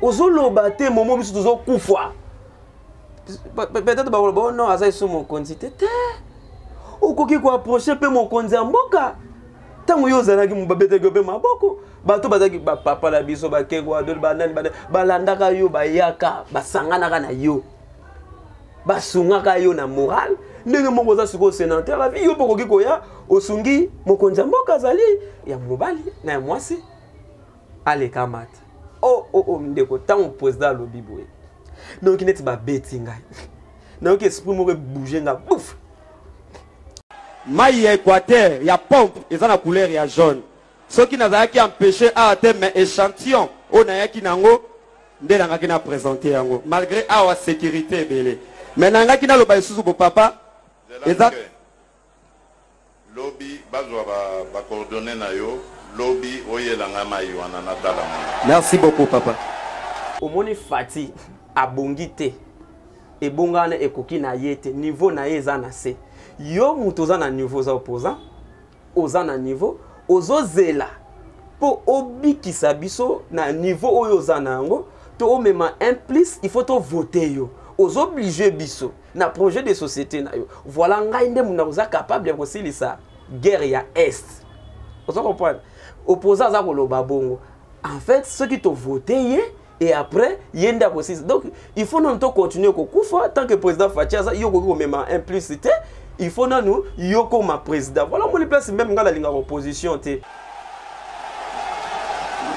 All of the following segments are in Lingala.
ozoloba te momo biso tozokufa peut-être ba non aza iso mokonzi te okoki koapproche mpe mokonzi ya mboka ntango yo ozalaki babetaki mpe maboko bato bazalaki bapapa na biso bakeko adoli banani balandaka yo bayaka basanganaka na yo basungaka yo na moral ndenge moko oza sikoyo sénateur avi yo mpe okoki koya osungi mokonzi ya mboka azali ya mobali na ya mwasi alekama te ndeko ntango président alobi boye nayoki neti babeti ngai nayoki esprit moko ebouge nga bouf mai ya Équateur ya pompe eza na couleur ya jaune soki nazalaki empêché awa te mais échantillon oyo nayaki nango nde nangaki na présenter yango malgré awa sécurité ebele mais nangaki naloba lisusu bopapa eza lobi bazwa bacoordonné na yo lobi oyelanga mai wana natala merci beaucoup papa omoni fati abongi te ebongana ekoki na ye te niveau na ye eza na se yo mutu oza na niveau oza opposant oza na niveau ozozela mpo obikisa biso na niveau oyo oza na yango to omema un plus il faut to voter yo ozoblige biso na projet de société na yo voilà ngai nde muna oza capable ya kosilisa guerre ya est oza comprendre opposant aza koloba bongo en fait ceux qui te voté ye et après yenda kosilisa donc il faut non to continuer kokufa tant que président Fachi aza yo koki komema un plus te il faut nous yoko ma président voilà mon place même ngala linga opposition te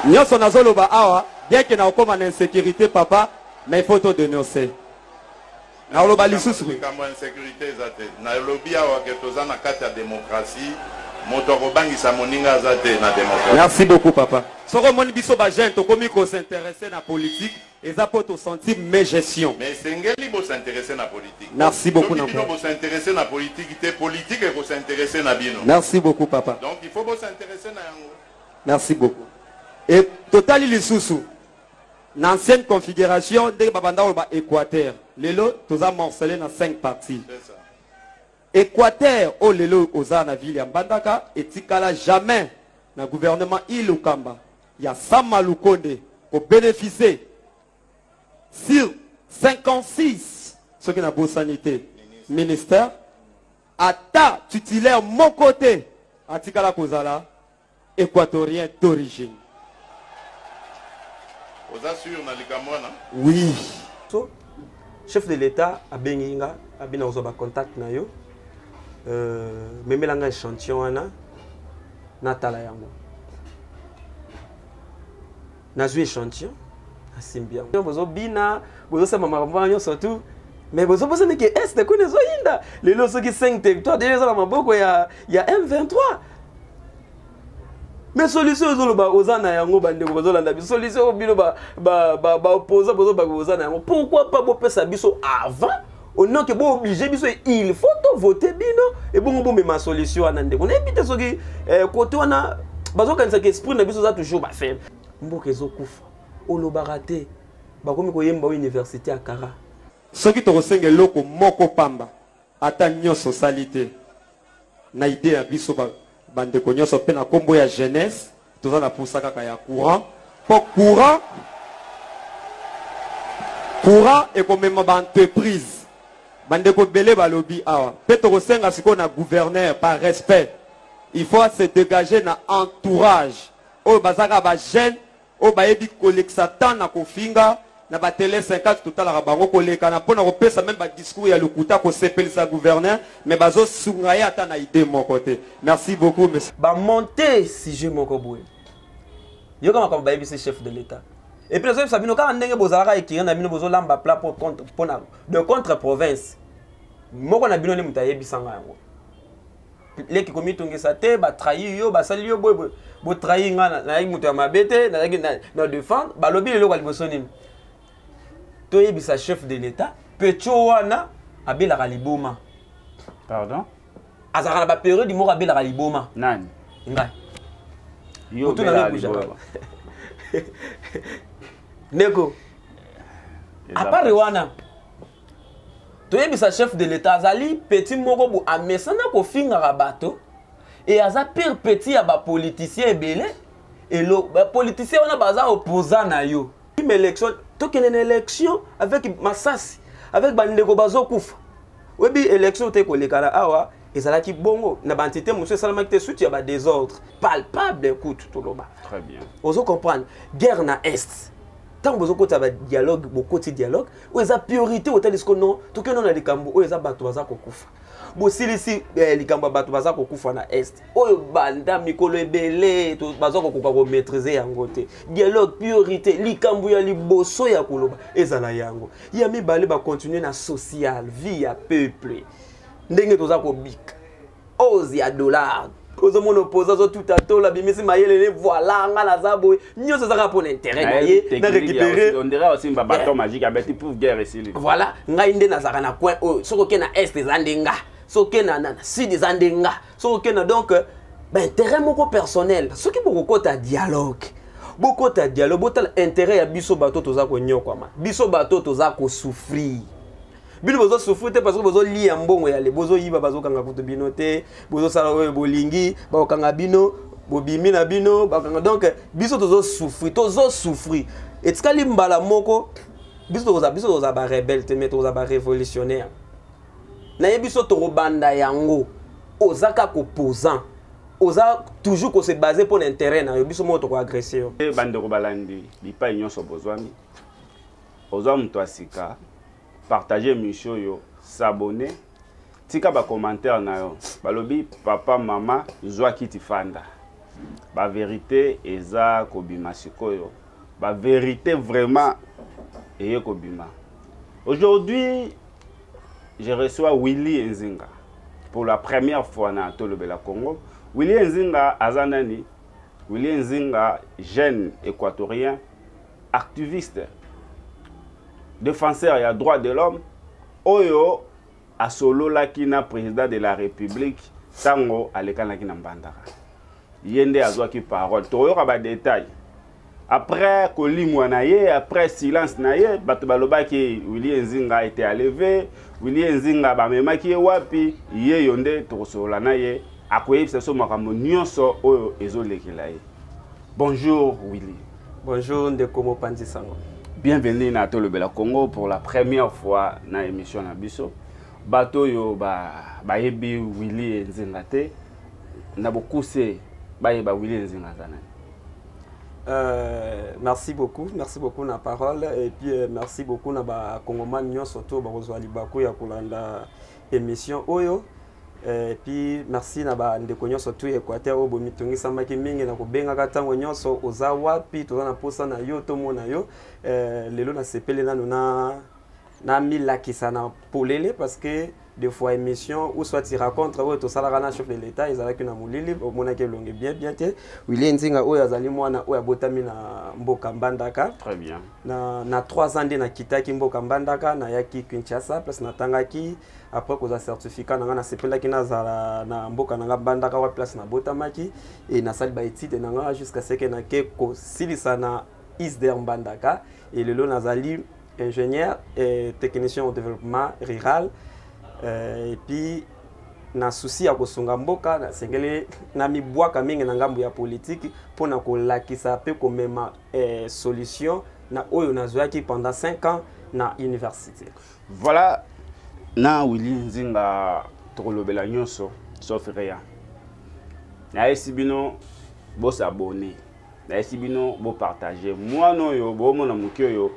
nyonso nazoloba awa bien que na okoma na insécurité papa mais il faut to dénoncer na loba lisusu kama insécurité ezate na lobi awa ke toza na kati ya démocratie moto kobangisa moninga azate na démocratie. Merci beaucoup papa soko moni biso ba jeune to komi ko s'intéresser na politique eza po to sentir mes gestion mais sengeli bo s'intéresser na politique. Merci beaucoup na bo s'intéresser na politique te politique ko s'intéresser na bino. Merci beaucoup papa donc il faut bo s'intéresser na yango. Merci beaucoup et totali lisusu na ancienne configuration de babanda ba Équateur lelo toza morcelé na 5 parties. C'est ça. Équateur au lelo oza na ville ya Mbandaka etikala jamais na gouvernement Ilukamba ya Sama Lukonde pour bénéficier sur 56 ce qui n'a pas sanité ministère ata titulaire mon côté atikala kozala équatorien d'origine. Vous êtes sûr na likamwana? Oui. So chef de l'état a benginga a bina ozoba contact na yo memelanga échantillon wana natala yango nazwi échantillon asimbi yango bozo bina bozo sema makambo nyonso tu mais bozo bozo ne ke est ko nezo yinda lelo soki 5 territoires déjà na maboko ya M23 mais solution ozoloba ozana yango bandeko bazolanda biso solution bino ba opposant bozo ba ozana yango pourquoi pas bopesa biso avant au nom que bon obligé biso il faut to voter bino et bon bon ma solution ana ndeko na ebite soki côté wana bazokanisa que esprit na biso za toujours ba faible mboka ezokufa olobaka te bakomi koyemba université ya Kara soki tokosenga eloko moko pamba ata nyonso salite na idée ya biso bandeko nyonso pe na kombo ya jeunesse toza na pousa kaka ya courant po courant ekomema ba entreprise bandeko belé balobi awa pe tokosenga siko na gouverneur par respect il faut se dégager na entourage o bazaka ba jeune o bayebi kolekisa tan na kofinga na ba télé 50 total bango koleka na pona ko pesa même ba discours ya lokuta ko sepelisa gouverneur mais bazo sungaya ata na idée mon côté. Merci beaucoup monsieur. Ba monter si je moko boye yo kama ba yebi chef de l'état et puis les sabino ka ndenge bozalaka ekiri na bino bozo lamba plat pour contre pona de contre province moko na bino le mutayebi sanga yango leki komi tongesa te ba trahir yo ba sali yo boy bo trahir nga na mutu ya mabete na défendre ba lobi lelo kwa liboso nini to yebisa chef de l'état pecho wana abela liboma pardon azaka na ba période di moko abela liboma nani ngai yo bela liboma neko à part wana to yebisa chef de l'état azali petit moko bu amesana ko finga bato et aza pire petit ya ba politicien ebele et lo ba politicien wana baza opposant na yo qui m'élection, toi qui une élection avec Massasi, avec Bandeko Bazo Koufa. Oui, élection te kolekala awa, ezalaki bongo na bantité monsieur Salama qui te soutient ba désordre palpable écoute tout loba. Très bien. Ozo comprendre guerre na est. Tant que vous avez dialogue, beaucoup de dialogue, vous avez priorité au tel que non, tout que non a des cambo, vous avez battu à Kokufa. Bon, si les cambo battu à Kokufa na est, vous banda mikolo ebele, tout bazo Kokufa maîtriser en côté. Dialogue, priorité, les cambo ya li bosso ya koloba, ezala yango. Yami bale ba continuer na social, vie à peuple. Ndenge toza ko bik. Ozi ya dollar. Aux hommes opposés tout à tout la bimisi mayele voilà ngala zabo nyo ça sera pour l'intérêt naie na récupérer on dirait aussi un bâton magique avec des pour guerre ici voilà ngai nde na zaka na coin soko ke na est zandenga soko na sud zandenga soko na donc ben intérêt moko personnel soki boko ta dialogue boko ta dialogue botal intérêt ya biso bato toza ko nyokwa ma biso bato toza ko souffrir. Bino bozo souffrir parce que bozo li mbongo ya le bozo yiba bazo kanga kutu bino te bozo sala oyo bolingi ba kanga bino bobimi na bino ba kanga donc biso tozo souffrir et tikali mbala moko biso toza ba rebelle te mais toza ba révolutionnaire na ye biso to banda yango ozaka opposant oza toujours ko se baser pour l'intérêt na yo biso mo to ko agression e bande ko balandi bipa nyonso bozwami ozwa mto asika partager mission yo, s'abonner, tika ba commentaire na yo, balobi papa mama zwa kiti fanda. Ba vérité eza kobima sikoyo. Ba vérité vraiment eye kobima. Aujourd'hui, je reçois Willy Nzinga pour la première fois na Tolobela Congo. Willy Nzinga azanani. Willy Nzinga, jeune équatorien, activiste. Défenseur et droit de l'homme, Oyo a solo la kina président de la République, Tango alekana kina mbandaka. Yende azwa ki parole. Toyo ka ba détail. Après kolimwa na ye, après silence na ye, bato baloba ki Willy Nzinga était enlevé, Willy Nzinga ba mema ki wapi, ye yonde tokosola na ye, akoyebisa so makambo nyonso oyo ezolekela ye. Bonjour Willy. Bonjour Ndeko Mopanzi Sango. Bienvenue na Tolobela Congo pour la première fois na émission na biso. Bato yo ba yebi Willy Nzinga te. Na beaucoup c'est ba yeba Willy Nzinga zanani. Merci beaucoup na parole et puis merci beaucoup na ba Congoman nyo surtout ba kozwa libako ya kolanda émission oyo. Et puis merci na ba ndeko nyonso tu Équateur obo mitungisa maki mingi na kobenga katango nyonso oza wapi toza na posa na yo to mona yo lelo na sepele na na milakisa na polele parce que des fois émission ou soit tu racontes ou to sala na chef de l'état ezala ki na mulili au mona ke longue bien te Willy Nzinga oyo azali mwana oyo abotami na mboka Mbandaka. Très bien. Na 3 ans de na kitaki mboka Mbandaka na yaki Kinshasa place na tangaki après qu'on a certificat na sepela ki na zala na mboka na Mbandaka wa place na botamaki et na sali ba étude na jusqu'à ce que na ke ko silisa na ISDER Mbandaka et le nazali ingénieur et technicien au développement rural. Et puis na souci ya kosunga mboka na sengele na mibwaka mingi na ngambo ya politique pour na kolakisa pe komema solution na oyo nazwaki pendant 5 ans na université. Voilà na Willy Nzinga tolobela nyonso sauf rien. Na esibino bo s'abonner. Na esibino bo partager. Moi no yo bo mona mukyo yo.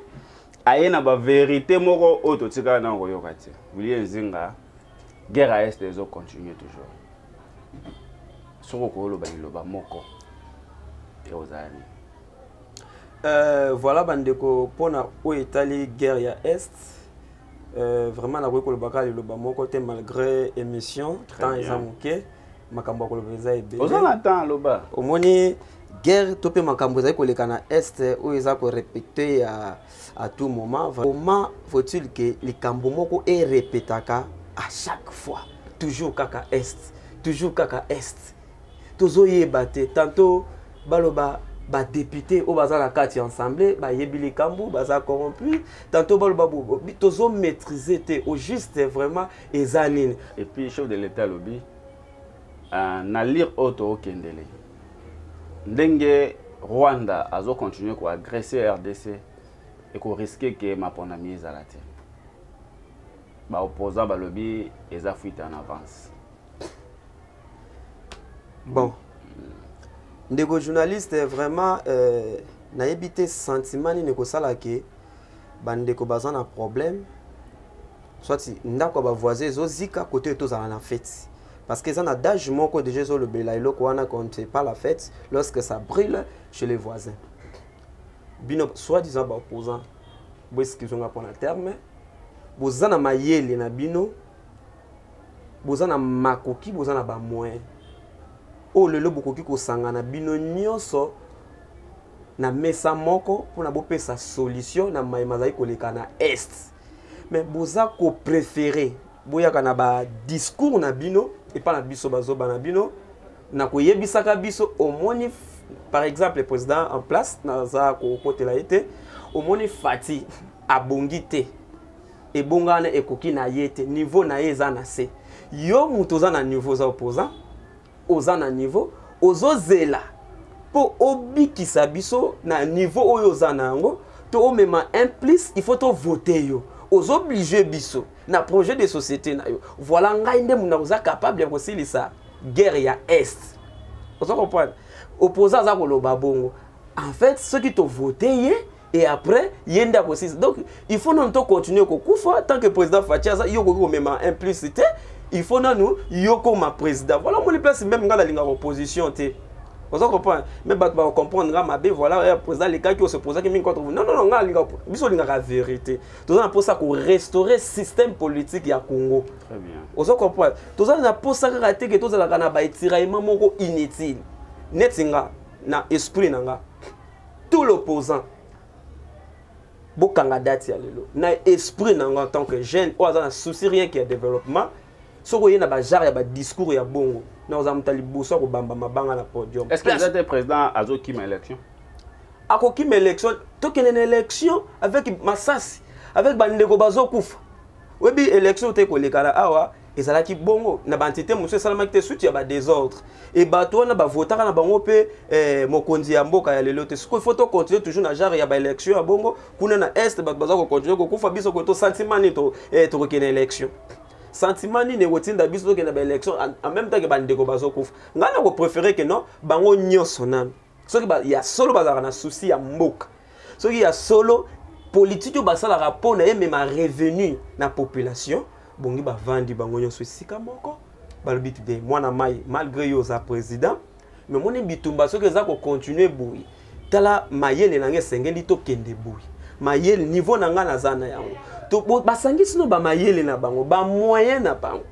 Aye na ba vérité moko auto tika na koyoka te. Willy Nzinga guerre à est les autres continuer toujours. Soko ko lo ba moko. Et ozali. Voilà bandeko pona o Italie guerre ya est. Vraiment na ko lo bakali lo ba moko te malgré émission temps ezamuke makambo ko lo beza ebe. Ozana temps lo ba. Omoni guerre topé makambo za ko lekana est o eza ko répéter à tout moment. Comment faut-il que les kambo moko est répétaka à chaque fois toujours kaka est toujours yebate tantôt baloba ba député au bazar la carte ensemble ba yebili kambu baza corrompu tantôt baloba bo toujours maîtriser te au juste vraiment ezanine et puis chef de l'état lobby na lire auto kendele ndenge Rwanda azo continuer ko agresser RDC et qu'on risque que ma ponami ezalate ba opposant ba lobby eza fuite en avance. Bon, ndeko journaliste vraiment na évité sentiment ni ko sala ke bandeko bazana problème soit si ndako ba voisin zo zika côté to za na fête parce que ça na d'âge moko déjà zo le bela iloko wana quand pas la fête lorsque ça brûle chez les voisins bino soit disant ba opposant bo excusez-moi pour la terme bozana mayele na bino bozana makoki bozana ba moyen o lelo bokoki ko sangana bino nyonso na mesa moko pour na bopesa solution na maimazai koleka na est mais boza ko préférer boyaka na ba discours na bino et pas na biso bazoba na bino na ko yebisaka biso au moni par exemple le président en place na za ko kotela été au moni fati abongite et bongane ekoki na yete niveau na eza na se yo mutoza na niveau za opposant oza na niveau ozozela po obikisa biso na niveau oyo oza na yango to omema un plus il faut to voter yo obligé biso na projet de société na yo voilà ngai nde muna oza capable ya kosilisa guerre ya est ozo comprendre opposant za koloba bongo en fait ceux qui te voté ye et après yenda kosilisa donc il faut non to continuer ko kufa tant que président Fatia yo ko mema un plus c'était il faut nous yoko ma président voilà mon place même ngala linga opposition té vous comprenez mais ba comprendre nga be voilà président les cas qui se poser que min contre non ngala linga biso linga la vérité tout ça pour ça qu'on restaurer système politique ya Congo très bien vous comprenez tout ça na pour ça rater que tout ça la kana ba tiraillement moko inutile netinga na esprit nanga tout l'opposant bokanga date ya lelo na esprit nanga en tant que jeune ou za souci rien qui est développement soko yena ba genre ya ba discours ya bongo na ozamutali boso ko bamba mabanga na podium. Est-ce que vous êtes président azo qui élection? Ako qui élection to kene élection avec Massasi avec bandeko bazo kufa. Webi élection te ko lekala awa ezalaki bongo na bantité monsieur salama ki te suti ya ba désordre et bato na ba votaka na bango pe mokonzi ya mboka ya lelo te siko il faut to continuer toujours na genre ya ba élection ya bongo kuna na est bato baza ko continuer ko kufa biso ko to sentiment ni to ko kene élection. Sentiment ni negotinda biso ke na ba élection en même temps que bandeko bazo kufa ngana ko préférer que non bango nyonso nan soki ba ya solo bazaka na souci ya mboka soki ya solo politique basala rapport na yeme ma revenu na population bongi ba vandi bango nyonso sika moko balobi de mwana mai malgré yo za président mais moni bitumba soki za ko continuer boui tala mayele nange sengeli to kende boui mayele niveau nanga na zana yango to basangisi no ba mayele na bango ba moyen na bango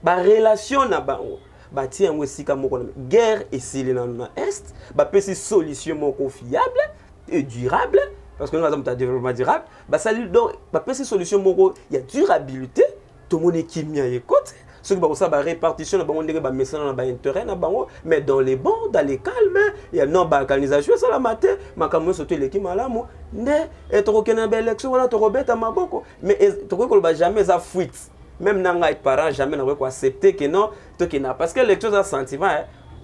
ba relation na bango ba ti yango sika moko na guerre esili na est ba pesi solution moko fiable et durable parce que nous avons un développement durable ba sali donc ba pesi solution moko ya durabilité tout le monde qui m'a écouté ceux qui vont ça ba répartition na bango ndenge ba message na ba intérêt na bango mais dans les bons dans les calmes il y a non balkanisation ça la matin makambo surtout l'équipe malamu ne et to kena ba élection wala to robeta maboko mais to ko ba jamais za fuite même nanga et parents jamais na ko accepter que non to kena parce que l'élection ça sentiment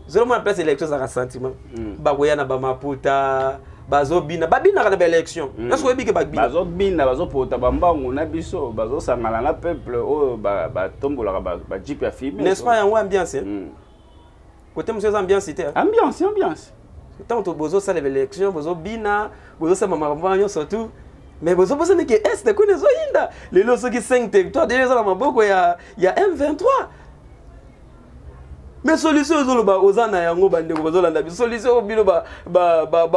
seulement place l'élection ça sentiment ba ko yana ba maputa bazobina babina kana ba élection est-ce que bike babina bazobina bazopota bambango na biso bazosangana na peuple o ba tombola ba jipe ya film n'est-ce pas yango ambiance côté monsieur ambiance c'était ambiance tant to bozo ça l'élection bazobina bozo ça mamanyo surtout mais bozo bozo ne que est de konezo inda les loso qui 5 territoires déjà ça maboko ya M23 mais solution ozoloba ozana yango bandeko bazolanda biso solution bino ba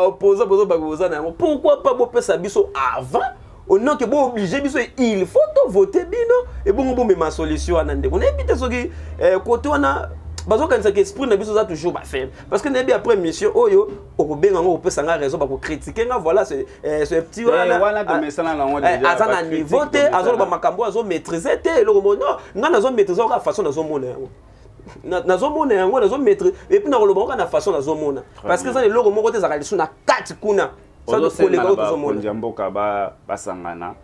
opposer bozo ba ozana yango pourquoi pas bo pesa biso avant au nom que bo obligé biso il faut to voter bino et bongo bo ma solution ana ndeko na ebite soki côté wana bazo kanisa que esprit na biso za toujours ba faible parce que nebi après mission oyo okobenga ngo opesa nga raison ba ko critiquer nga voilà ce petit wana to mesana na ngo déjà azana niveau te azoloba makambo azo maîtriser te le mono nga nazo maîtriser ka façon nazo mona yango nazomona yango nazomettre et puis nakoloba na façon nazomona parce que ça le logo moko te za kalisu na kati kuna ça de koleka ozomona njamboka basangana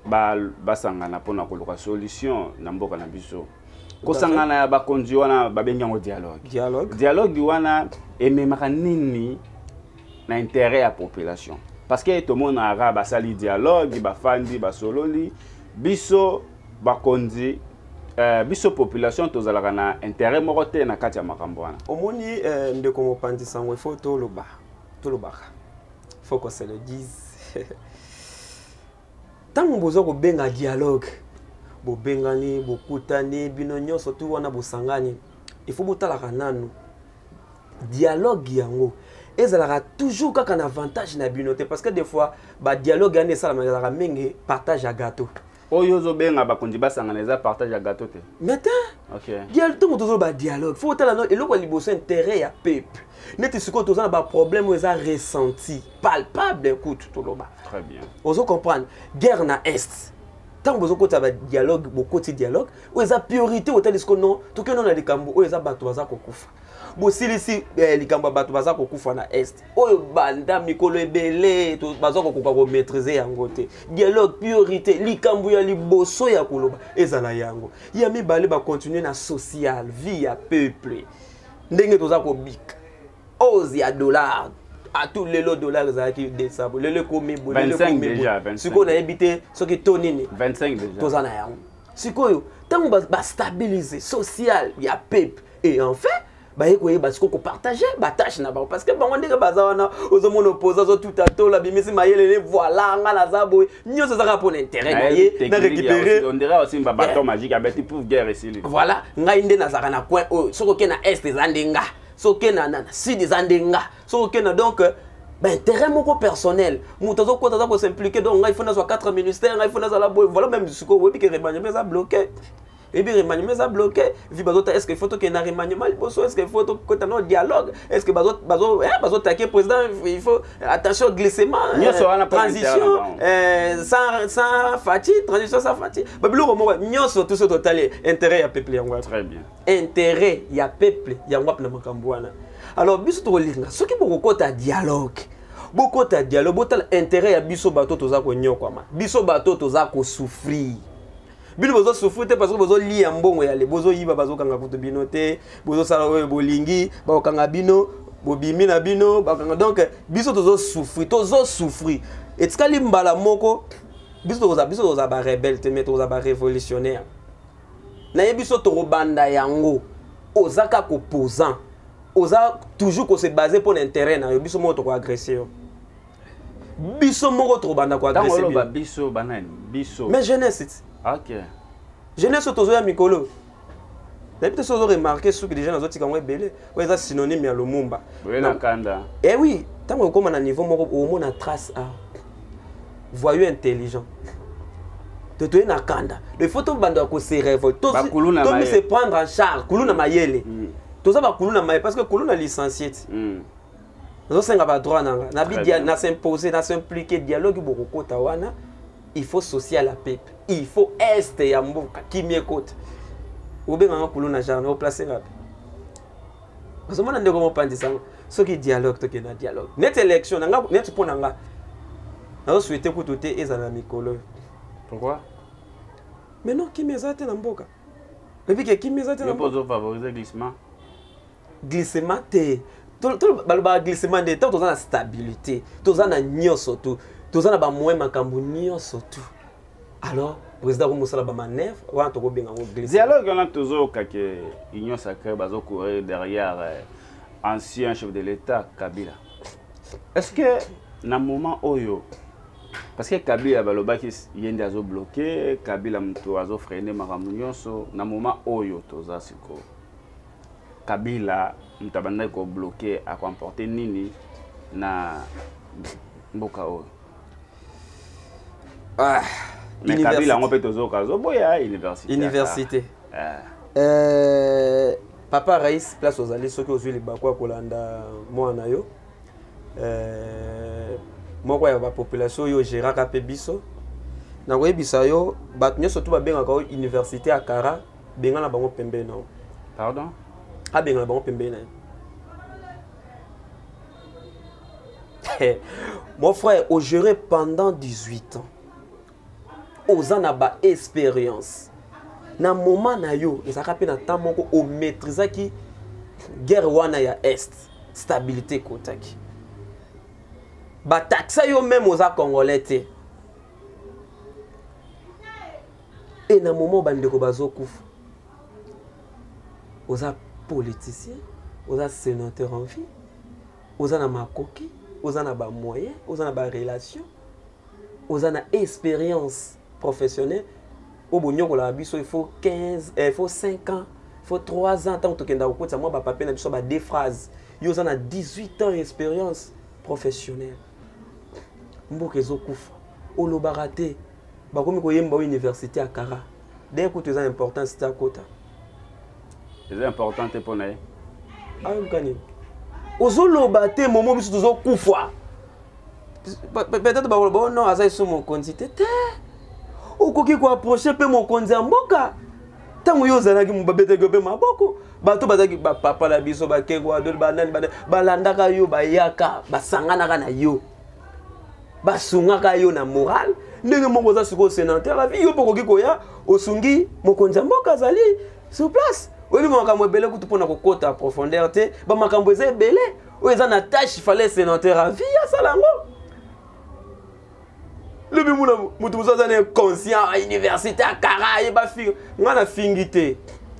basangana pona koluka solution na mboka na biso kosangana ya bakonzi wana babengi yango dialogue wana ememaka nini na intérêt ya population parce que tout le monde a basali dialogue bafandi basololi biso bakonzi biso population tozalaka na intérêt moko te na kati ya makambo wana omoni ndeko mopanzi sango il faut tolobaka faut qu'on se le dise tango bozo ko benga dialogue bo bengani bokutani bino nyonso tu wana bosangani il faut botalaka nanu dialogue yango ezalaka toujours kaka na avantage na bino te parce que des fois ba dialogue ane sala mazalaka mingi partage ya gâteau oyo zo benga bakonzi basangana eza partage ya gâteau te maintenant OK dialogue to ba dialogue faut tala no eloko liboso intérêt ya peuple neti siko to za ba problème eza ressenti palpable écoute to loba très bien ozo comprendre guerre na est tant que vous avez dialogue, beaucoup de dialogue, ou eza priorité au tel que non, tout que non na likambo, ou eza bato baza kokufa. Bo si likambo bato baza kokufa na est, o banda mikolo ebele, to baza kokufa ko maîtriser yango te. Dialogue priorité, likambo ya liboso ya koloba, ezala yango. Ya mibale ba continuer na social, vie ya peuple. Ndenge toza ko bik. Ozi ya dollar. À tous les lots dollars qui descendent, le commis, 25 déjà, 25. Ce qu'on a habité, ce qui est tonné. 25 déjà. Tous en ayant. Ce qu'on a stabiliser, social, il y a peuple. Et en fait, parce qu'on partage la tâche parce que on dit que bazana aux hommes opposants tout à tout la bimisi mayele voilà ngala zabo nyo ça sera pour intérêt na récupérer on dirait aussi un bâton magique avec pour guerre ici voilà ngainde na zaka na coin soko ke na est zandenga soko na sud zandenga soko ke na donc intérêt moko personnel mutazo ko taza ko s'impliquer donc il faut na 4 ministères il faut na la voilà même soko oui que remaniement ça bloqué. Et bien, remaniement ça bloqué. Est-ce qu'il faut que un remaniement est-ce qu'il faut que un dialogue? Est-ce que bazo taquer président? Il faut attention glissement, transition sans fatigue, transition sans fatigue. Babilo mo nyonso tout ce total intérêt ya peuple yango. Très bien. Intérêt ya peuple yango na makambo wana. Alors biso to linga soki boko ta dialogue. Boko ta dialogue, botal intérêt ya biso bato toza ko nyokwa. Biso bato toza ko souffrir. Bino bozo souffrir parce que bozo li mbongo ya le bozo yiba bazo kanga kutu bino te bozo sala oyo bolingi ba kanga bino bobimi na bino ba kanga donc biso tozo souffrir et tikali mbala moko biso toza ba rebelle te mais toza ba révolutionnaire na ye biso to banda yango ozaka opposant oza toujours ko se baser pour l'intérêt na yo biso mo to ko agresser biso moko to banda ko agresser biso banani biso mais jeunesse. OK. Jeunesse autozoya mikolo. D'habitude ça remarqué ce que les gens ont dit quand on belé, ouais ça synonyme ya Lumumba. Oui na kanda. Eh oui, tant qu'on comme à niveau moko au moins na trace a voyou intelligent. De toi na kanda. Le photo banda ko se révolte. Tout se prendre en charge, kuluna mayele. Tout ça ba kuluna mayele parce que kuluna licencié. Nous senga ba droit na bidia na s'imposer, na s'impliquer dialogue beaucoup tawana. Il faut social à peuple. Il faut est ya mboka qui m'écoute. Ou bien on peut na genre placer là. Parce que moi ndeko mo pandi sang ce qui dialogue to ke na dialogue. Net élection nga net pona nga. Na souhaiter ko toté ezala mikolo. Pourquoi? Mais non qui mezate na mboka. Depuis que qui mezate na mboka. Je peux favoriser glissement. Glissement té. Tout balba glissement de temps dans la stabilité. Tout ça na nyoso tout. Tout ça na ba moyen makambu nyonso tout. Alors président ko musala ba manœuvre wa to ko benga ngo glisse. Dialogue on a toujours que union sacrée bazo courir derrière ancien chef de l'État Kabila. Est-ce que na moment oyo parce que Kabila balobaki yende azo bloqué Kabila mtu azo freiner makambu nyonso na moment oyo toza siko Kabila mtabanda ko bloqué a comporter nini na mboka oyo. Ah, mais Kabila on peut tozoka boya université. Université. Papa Raïs place aux alliés ceux qui ont les bakwa kolanda mwana yo. Moko ya ba population yo géraka pe biso. Na ko yebisa yo bat nyoso tu ba benga ka université à Kara benga na bango pembe non. Pardon? Ah benga na bango pembe na. Mon frère, au géré pendant 18 ans. Ozana ba expérience. Na moment na yo, ezaka pe na temps moko o maîtriser ki guerre wana ya est, stabilité kotaki. ba taxa yo même aux congolais te. Et na moment bandeko bazokufa. Aux politiciens, aux sénateurs en vie, aux na makoki, aux na ba moyens, aux na ba relations, aux na expérience professionnelle. Au bout il faut 15, il faut 5 ans, il faut 3 ans tant que tu as moi ba papier na biso ba deux phrases. Yo na 18 ans d'expérience professionnelle. Mboka ezokufa. Olobarate. Ba komi ko yemba université à Kara. Dès que tu as important c'est à Kota. C'est important pour nous. Ah mkani. Ozolobate momo biso tozokufa. Peut-être ba non asa iso mon quantité. Okoki ko approcher pe mon konzi ya mboka. Tango yo zalaki mubabete gobe maboko. Bato bazaki ba papa la biso ba kengo adol banani balandaka yo bayaka basanganaka na yo. Basungaka yo na moral. Ndenge moko za siko sénateur la vie yo pokoki koya osungi mokonzi ya mboka zali sur place. Oyi makambo ebele kutu pona kokota profondeur te ba makambo eza ebele oyo eza na tâche fallait sénateur à vie ya salango. Le bimuna mutu musaza ne conscient à université à Kara et ba fi ngana fingité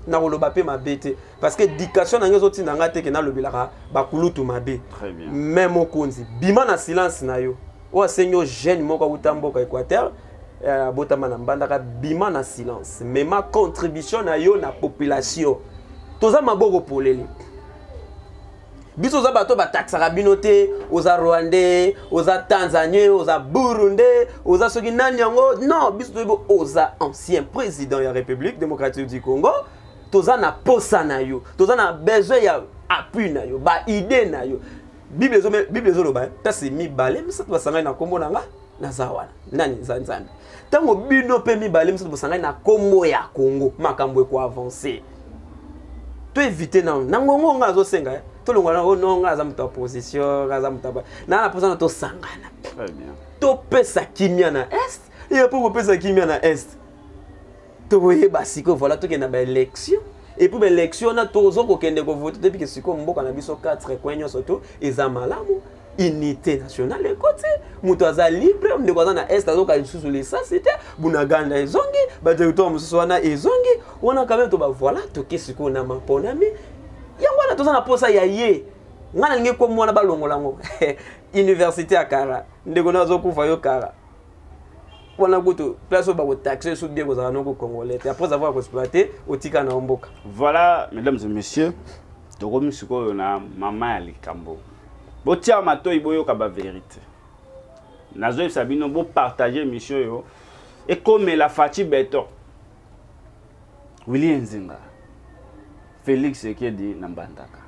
na koloba pe mabete parce que éducation na ngezo tina ngate ke na lobilaka ba kulutu mabe. Très bien. Même okonzi bima na silence na yo. O senyo jeune moko utamboka Équateur botama na mbandaka bima na silence mais ma contribution na yo na population toza maboko poleli biso za bato ba taxaka binote oza Rwandais oza Tanzanie oza Burundi oza soki nani yango non biso to oza ancien président ya République démocratique du Congo toza na posa na yo toza na besoin ya appui na yo ba idée na yo Bible zo loba ta c'est mi balé mais ça doit sanga na kombo nanga na zawana nani zanzana tango bino pe mi balé mais ça doit sanga na kombo ya Congo makambo ko avancer to éviter na ngongo ngazo senga to longwana no ngaza muta opposition ngaza muta na posa na to sangana. Très bien. To pesa kimia na est et pour pesa kimia na est to voyez basiko voilà to ke na ba élection. Et puis l'élection na tozo ko kende ko voter depuis que siko mboka na biso 4 kwenyo soto eza malamu unité nationale écoute muto aza libre ndeko aza na est azo ka lisusu les ça c'était bunaganda ezongi ba territoire mususu wana ezongi wana quand même to ba voilà to ke siko na maponami yango na toza na posa ya ye ngana nge ko mwana ba longolango université à Kara ndeko na zo kufa yo Kara. Voilà, mesdames et messieurs, Togomi Suko na maman ya likambo. Botia mato iboyo ka ba vérité. Nazo Sabino bo partager mission yo et comme la Fati Beto. Willy Nzinga. Félix Sekedi na Mbandaka.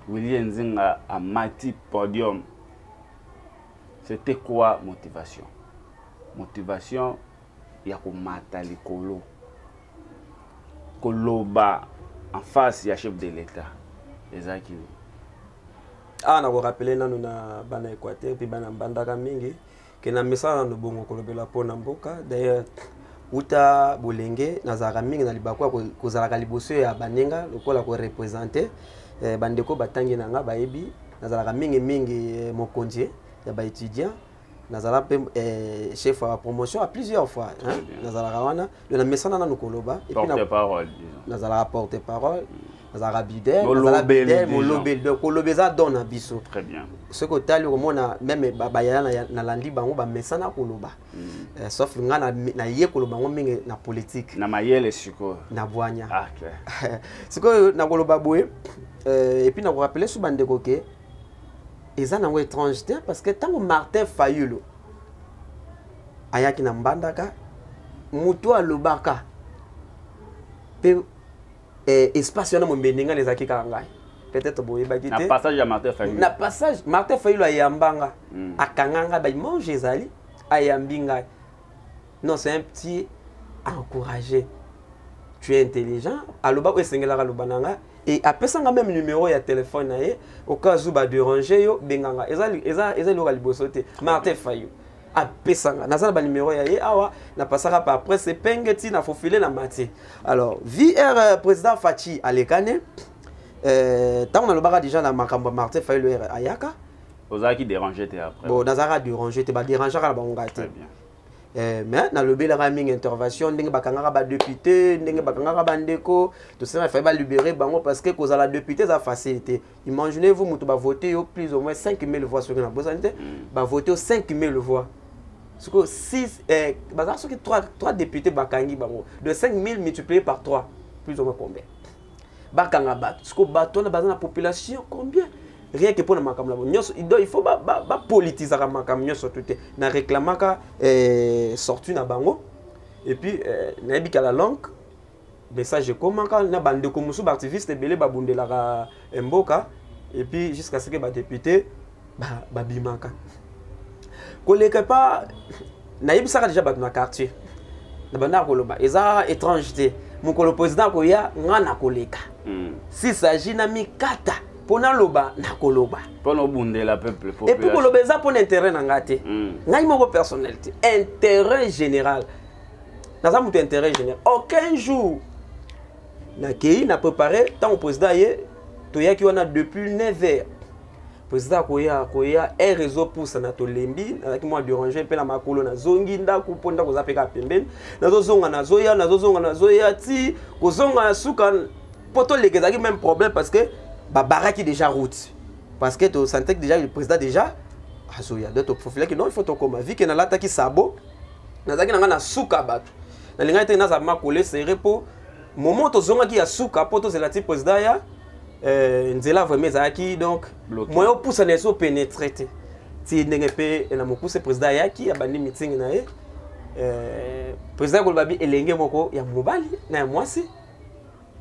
Willy Nzinga a mati podium. C'était quoi motivation? Motivation, il y a comme matali kolo. Koloba en face, il y a chef de l'État. Exactement. Ah, on a rappelé na bana Équateur puis bana Mbandaka mingi que na message na bongo kolobela pona mboka. D'ailleurs, uta bolenge na zara mingi na libakwa ko zalaka liboso ya banenga lokola ko représenter bandeko batangi na nga baebi na zalaka mingi mokonzi ya ba étudiant nazala pe chef de promotion à plusieurs fois hein nazala wana le message na nukoloba et puis porte parole nazala porte parole nazala bider nazala bider molobel donc kolobeza dona biso très bien ce que tali komona même bayana na landi bango ba message na koloba sauf nga na ye koloba ngo mingi na politique na mayele siko na bwanya OK siko na koloba boye et puis na ko rappeler sous bande koke eza nango étrangeté parce que tango Martin Fayulu ayaki na Mbandaka mutu alobaka pe espace wana mombenenga les akika ngai peut-être boye ba kité na passage ya Martin Fayulu na passage Martin Fayulu ayambanga akanganga ba mange ezali ayambinga non c'est un petit encouragé tu es intelligent aloba esengela kalobananga et après ça même numéro ya téléphone na ye au cas où ba déranger yo benganga eza lo kalibosote Martin Fayulu après ça na ça ba numéro ya ye awa na passera par après c'est pengeti na fofile na mati alors VR président Fati Alekane tant on a le baga déjà na makambo Martin Fayulu ayaka Oza qui dérangeait après. Bon, Nazara déranger, tu vas déranger à la banque. Très bien. Mais dans le bel raming intervention, ndenge bakangaka ba député, ndenge bakangaka ba ndeko, tout ça il fallait libérer bango parce que cause la député ça facilité. Imaginez-vous mutu ba voter plus ou moins 5000 voix sur la bossanité, ba voter 5000 voix. Ce que 6 bazar ce que 3 députés bakangi bango de 5000 multiplié par 3 plus ou moins combien? Bakanga bat. Ce que bato na bazar la population combien? Rien que pour la makam il faut politiser la makam surtout na réclamaka sorti na bango et puis na bika la langue message comment quand na bande ko musu activiste belé babundela mboka et puis jusqu'à ce que ba député ba bimaka koleka pas na yebisaka déjà ba na quartier na banda koloba eza étrangeté mon président ko ya ngana koleka si s'agit na mikata pona loba na koloba pona bunde la peuple et pour koloba ça pour intérêt na ngate ngai moko personnalité intérêt général dans un intérêt général aucun jour na kei na préparé tant au président yé to yaki wana depuis 9h président koya un réseau pour ça na to lembi avec moi déranger pe na makolo na zongi ndako ponda ko zapeka pembeni nazo zonga nazo ya ti ko zonga suka poto lekezaki même problème parce que baraki déjà route parce que tu sentais que déjà le président déjà azoya d'autres profils que non il faut to comme vu que na lata ki sabo nazaki nanga na suka bato na linga ete na za makole serré pour moment to zonga ki ya suka poto zelati président ya nzela vraiment zaki donc moi au pousse na so pénétrer ti ndenge pe na mokuse président ya ki abandi meeting na ye président ko babi elenge moko ya mobali na ya mwasi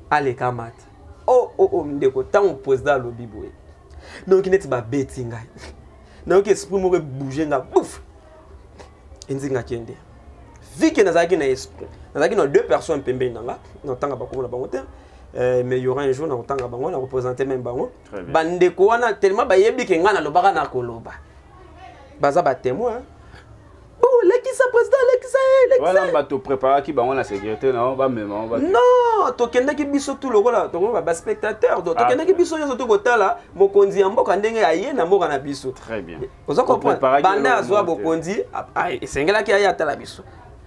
ale kamata oh ndeko tant président lobi boy donc net ba beti ngai donc esprit mo bouger nga bouf inzinga kende vike nazaki na esprit nazaki na deux personnes pembeni nanga na tanga ba ko na bango te mais il y aura un jour na tanga bango na représenter même bango bandeko wana tellement ba yebi ke nga na lobaka na koloba baza ba témoin Lekisa président, Lekisa. Voilà, bah tu prépares qui bah on la sécurité non, bah même on va. Non, to kende ki biso tout le là, to ba spectateur, to kende ki biso yoso to kotala, mokonzi amboka ndenge aye na mboka na biso. Très bien. Vous comprenez? Banda azwa bokonzi, esengela ki aye atala biso.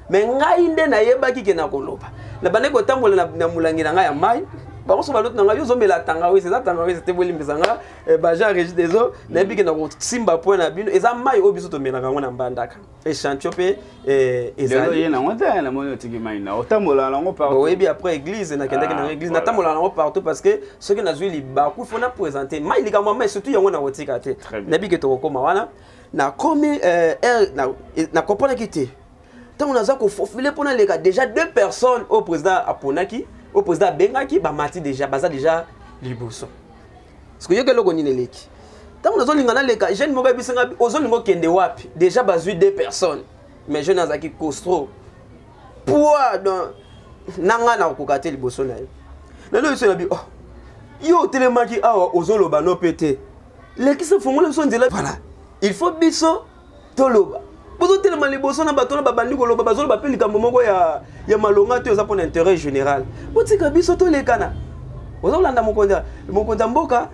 Mais ngai nde na yebaki ke na koloba. Na bande ko tambola na mulangi na ngai ya mai. Ba so balot na ngai yo zomela tangawi, c'est ça tangawi c'était boli mbizanga, ba ja régis des eaux, na yebiki na ko simba point na bino, eza mai o biso to mela kango na mbandaka. Echantiope ezali yena ngota na moyo tiki maina otambola lango partout oui bien après église na kenda na église na tambola lango partout parce que ce que na zuli ba ku fona présenter mai likamwa mais surtout yango na wotika te na biki to koma wana na komi na comprendre kité tant on a za ko fofiler pona leka déjà deux personnes au président aponaki au président bengaki ba mati déjà baza déjà liboso parce que yoke loko ni leki. Tant que nous avons les cas, jeune moga bisenga ozolingo kende wapi déjà bazui deux personnes mais jeune azaki costro poids dans nanga na kokate liboso na yo na lo so na bi oh yo telemaki awa ozoloba no pété les qui se font le son nzela voilà il faut biso toloba bozo telema liboso na bato na babandi koloba bazoloba pe likambo moko ya malonga te oza pour l'intérêt général botika biso to lekana ozolanda mokonda mboka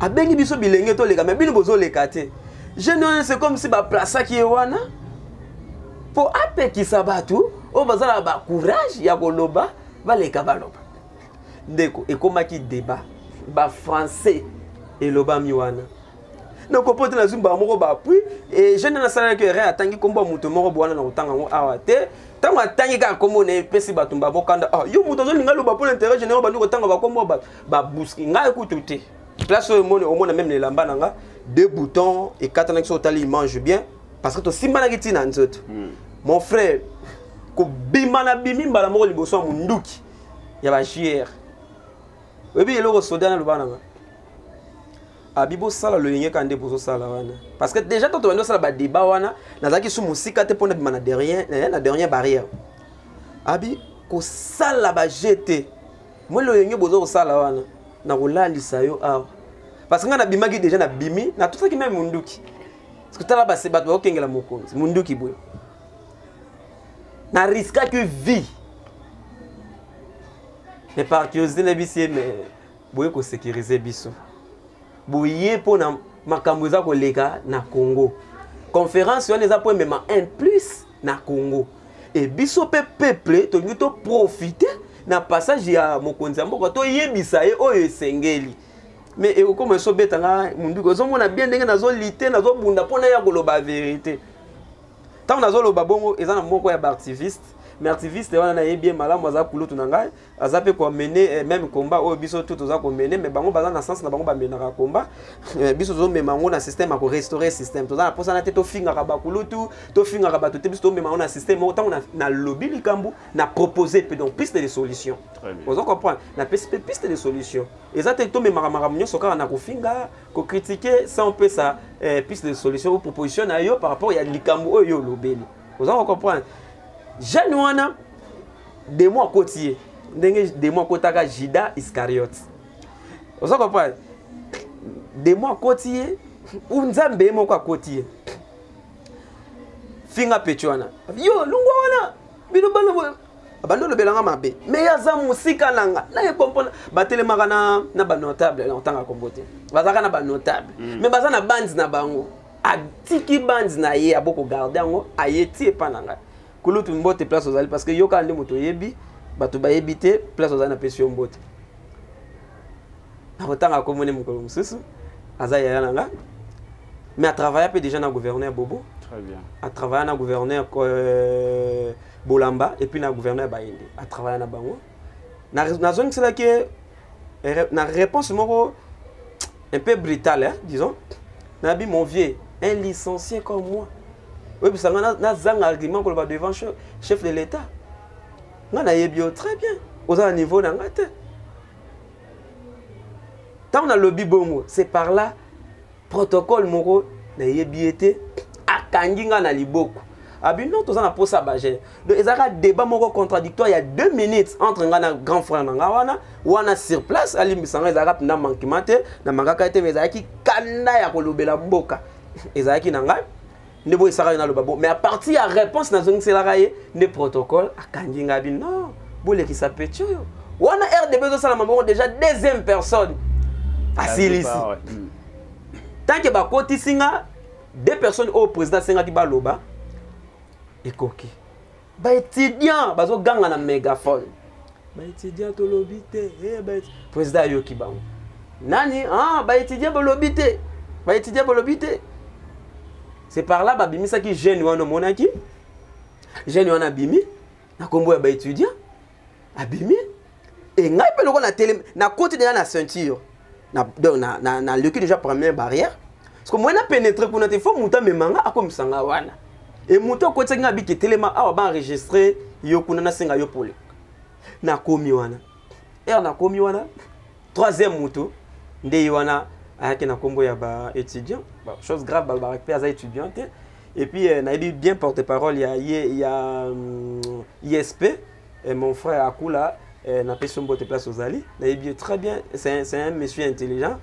abengi biso bilenge to leka mais bino bozo leka te jeune c'est comme si ba place ki wana pour apekisa batu o bazala ba courage ya koloba ba leka baloba ndeko ekomaki débat ba français eloba mi wana na kopote na zumba moko ba puis et jeune na sala que rien atangi kombo muto moko bwana na utanga ngo awa te tango atangi ka kombo ne pesi batumba bokanda yo muto zo linga loba pour l'intérêt général ba ndiko tanga ba kombo ba buski ngai kutu te place au monde même les lamba nanga deux boutons et quatre ans qui sont allés mange bien parce que to simba na kiti na nzoto mon frère ko bima na bimi mbala moko liboso munduki ya ba chier webi eloko soda na lubana nga abibo sala le yenge kande bozo sala wana parce que déjà toto wendo sala ba débat wana nazaki sou musika te pona bima na dernière barrière abi ko sala ba jeter moi le yenge bozo sala wana na kolalisa yo awa parce que nga na bimaki déjà na bimi na tout ça qui même munduki parce que tala ba se bato okengela mokonzi munduki boyo na risque que vie mais par curiosité na bisie mais boye ko sécuriser biso boye pona makambo eza koleka na Congo. Conférence wana eza po mema un plus na Congo. Et biso peuple to profiter na passage ya mokonzi mboka to yebisa ye oyo esengeli. Mais et comme so betanga mundu ko zomona bien ndenge nazo lité nazo bunda pona ya koloba vérité. Tant nazo loba bongo eza na moko ya activiste. Mais activiste wana na yebie malamu aza kulutu na ngai azape ko mener même combat o biso tout oza ko mener mais bango baza na sens na bango ba menaka combat biso zo mema ngo na système ko restaurer système toza na posa na te to finga ka ba kulutu to finga ka ba to te biso to mema na système autant na lobby likambu na proposer donc piste de solution. Vous comprenez na piste de solution ezate to mema mara munyo soka na ko finga ko critiquer sans peu ça piste de solution ou proposition na yo par rapport ya likambu oyo lobeli. Vous comprenez Jeune wana de moi côtier ndenge de moi kotaka Judas Iscariot. Vous comprenez? De moi côtier ou nzambe moko côtier. Finga petwana. Yo lungwa wana bino bano abandolo belanga mabe. Mais yaza musika nanga. Na ye comprendre batelemaka na ba notable na tanga kombote. Bazaka na ba notable. Mais bazana bands na bango. Atiki bands na ye aboko garder ngo ayeti epananga. Kulutu mbote place ozali parce que yoka ande moto yebi bato ba yebite place ozali na pesio mbote. Na botanga ko mone mukolo mususu azaya yananga. Mais à travailler peu déjà na gouverneur Bobo. Très bien. À travailler na gouverneur Bolamba et puis na gouverneur Baïndi. À travailler na bango. Na zone c'est là que na réponse moko un peu brutale hein, disons. Na bi mon vieux, un licencié comme moi. Oui, parce que nous avons un argument devant le chef de l'État. Nous avons très bien. Au niveau de l'Angleterre. Tant qu'on a le lobby bongo, c'est par là, protocole moko, na yebiete, à Kanginga na liboko. Abi non, tout ça na posa bagé. Donc, il y a un débat moko contradictoire, il y a 2 minutes entre un grand frère ou on a sur place, à l'immissan, il y a un manquement, na mangaka ete, mais il y a qui kanda ya kolobela mboka. Il y a qui nanga. Mais à partir de la réponse dans le protocole, à Kandinga bi non, boule qui s'appelle yo. On a RDB de Salamambo déjà deuxième personne. Facile ici. Tant que ba koti singa 2 personnes au président singa qui ba loba et koki. Ba étudiant bazo ganga na mégaphone. Ba étudiant to lobité président yo ki ba. Nani ba étudiant ba lobité. Ba étudiant ba lobité. C'est par là babimisa qui jeune wana monaki. Jeune wana bimi na kombo ya ba étudiant. Abimi et ngai pe loko na télé na côté déjà na ceinture. Na le qui déjà première barrière. Parce que moi na pénétrer pour notre faut muta memanga akomisanga wana. Et muta côté nga bi ke téléma a ba enregistrer yo kuna na senga yo pole. Na komi wana. Na komi wana. Troisième moto nde wana avec un combo ya ba étudiant, chose grave ba récupérer les étudiants et puis na dit bien porte-parole il y a ISP et mon frère Akula n'a pas son botte place aux ali, na dit très bien, c'est un monsieur intelligent